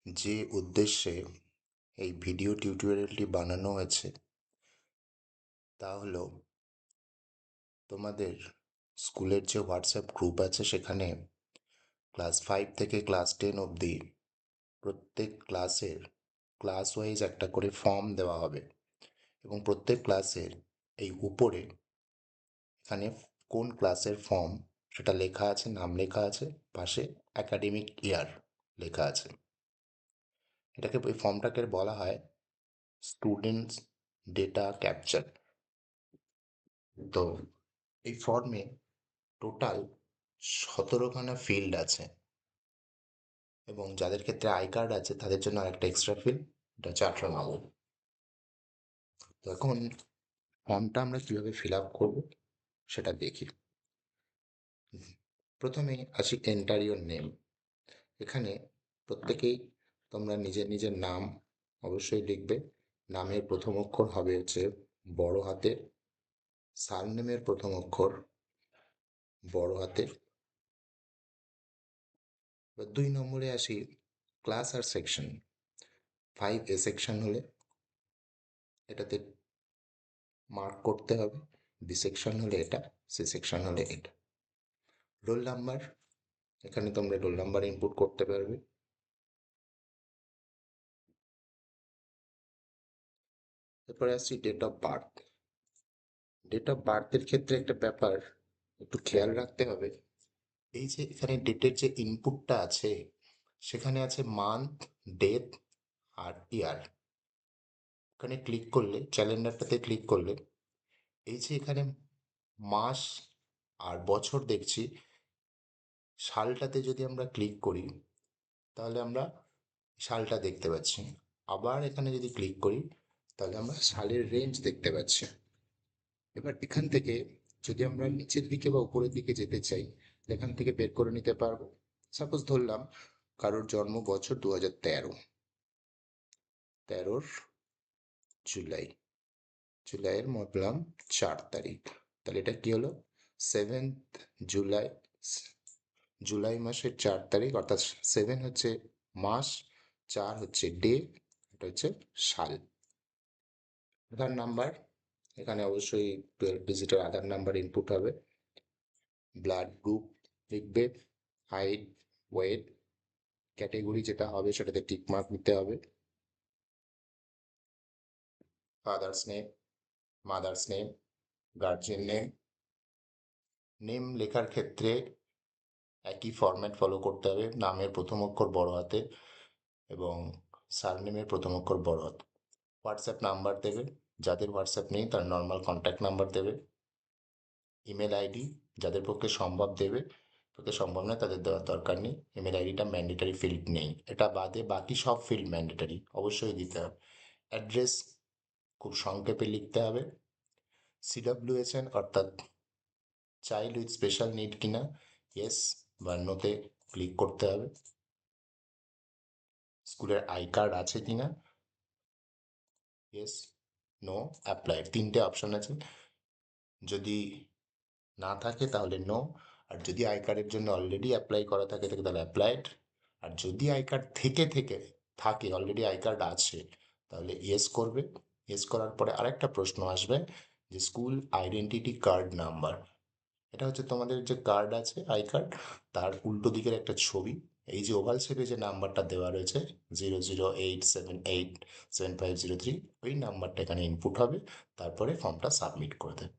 যে উদ্দেশ্যে এই ভিডিও টিউটোরিয়ালটি বানানো হয়েছে তা হলো তোমাদের স্কুলের যে হোয়াটসঅ্যাপ গ্রুপ আছে সেখানে ক্লাস 5 থেকে ক্লাস 10 অবধি প্রত্যেক ক্লাসের ক্লাস ওয়াইজ একটা করে ফর্ম দেওয়া হবে এবং প্রত্যেক ক্লাসের এই উপরে এখানে কোন ক্লাসের ফর্ম সেটা লেখা আছে, নাম লেখা আছে, পাশে একাডেমিক ইয়ার লেখা আছে। এই ফর্মটাকে বলা হয় স্টুডেন্টস ডেটা ক্যাপচার। তো এই ফর্মে টোটাল 17খানা ফিল্ড আছে এবং যাদের ক্ষেত্রে আই কার্ড আছে তাদের জন্য আরেকটা এক্সট্রা ফিল্ড, এটা হচ্ছে 18 নম্বর। তো এখন ফর্মটা আমরা কিভাবে ফিল আপ করবো সেটা দেখি। প্রথমে আসি এন্টার ইউর নেম। এখানে প্রত্যেকেই তোমরা নিজের নিজের নাম অবশ্যই লিখবে। নামের প্রথম অক্ষর হবে হচ্ছে বড় হাতের, সারনেমের প্রথম অক্ষর বড় হাতের। এবার 2 নম্বরে আসি ক্লাস আর সেকশন। 5A সেকশন হলে এটাতে মার্ক করতে হবে, বি সেকশন হলে এটা, সি সেকশন হলে এটা। রোল নাম্বার, এখানে তোমরা রোল নাম্বার ইনপুট করতে পারবে। এরপরে আসছি date of birth. Date of বার্থের ক্ষেত্রে একটা ব্যাপার একটু খেয়াল রাখতে হবে। এই যে এখানে ডেটের যে ইনপুটটা আছে সেখানে আছে মান্থ, ডেট আর ইয়ার। এখানে ক্লিক করলে, ক্যালেন্ডারটাতে ক্লিক করলে এই যে এখানে মাস আর বছর দেখছি, সালটাতে যদি আমরা ক্লিক করি তাহলে আমরা সালটা দেখতে পাচ্ছি। আবার এখানে যদি ক্লিক করি তাহলে আমরা সালের রেঞ্জ দেখতে পাচ্ছি। এবার এখান থেকে যদি আমরা নিচের দিকে বা উপরের দিকে যেতে চাই, এখান থেকে বের করে নিতে পারবো। সাপোজ ধরলাম কারোর জন্ম বছর 2013, 13 জুলাই, জুলাইয়ের মতলাম 4 তারিখ। তাহলে এটা কি হলো? 7 জুলাই, জুলাই মাসের 4 তারিখ, অর্থাৎ 7 হচ্ছে মাস, 4 হচ্ছে ডে, এটা হচ্ছে সাল। আধার নাম্বার, এখানে অবশ্যই 12 ডিজিটের আধার নাম্বার ইনপুট হবে। ব্লাড গ্রুপ লিখবে, হাইট, ওয়েট, ক্যাটেগরি যেটা হবে সেটাতে টিক মার্ক দিতে হবে। Father's name, mother's name, guardian name. Name লেখার ক্ষেত্রে একই ফরম্যাট ফলো করতে হবে। নামের প্রথম অক্ষর বড় হাতে এবং সারনেমের প্রথম অক্ষর বড় হাতে। হোয়াটসঅ্যাপ নাম্বার দেবে, যাদের হোয়াটসঅ্যাপ নেই তার নর্মাল কন্ট্যাক্ট নাম্বার দেবে। ইমেল আইডি যাদের পক্ষে সম্ভব দেবে, পক্ষে সম্ভব নয় তাদের দেওয়ার দরকার নেই। ইমেল আইডিটা ম্যান্ডেটারি ফিল্ড নেই, এটা বাদে বাকি সব ফিল্ড ম্যান্ডেটারি, অবশ্যই দিতে হবে। অ্যাড্রেস খুব সংক্ষেপে লিখতে হবে। সিডাব্লিউএসএন অর্থাৎ চাইল্ড উইথ স্পেশাল নিড কিনা, ইয়েস বা নোতে ক্লিক করতে হবে। স্কুলের আই কার্ড আছে কিনা, ইয়েস, নো, অ্যাপ্লাই, 3টে অপশন আছে। যদি না থাকে তাহলে নো, আর যদি আই কার্ডের জন্য অলরেডি অ্যাপ্লাই করা থাকে তাহলে অ্যাপ্লাইড, আর যদি আই কার্ড থাকে অলরেডি আই কার্ড আছে তাহলে ইয়েস করবে। ইয়েস করার পরে আরেকটা প্রশ্ন আসবে যে স্কুল আইডেন্টিটি কার্ড নাম্বার। এটা হচ্ছে তোমাদের যে কার্ড আছে আই কার্ড, তার উল্টো দিকের একটা ছবি। এই যে ওভাল শেপে যে নাম্বারটা দেওয়া রয়েছে 008787503, ওই নাম্বারটা এখানে ইনপুট হবে, তারপরে ফর্মটা সাবমিট করে দেবে।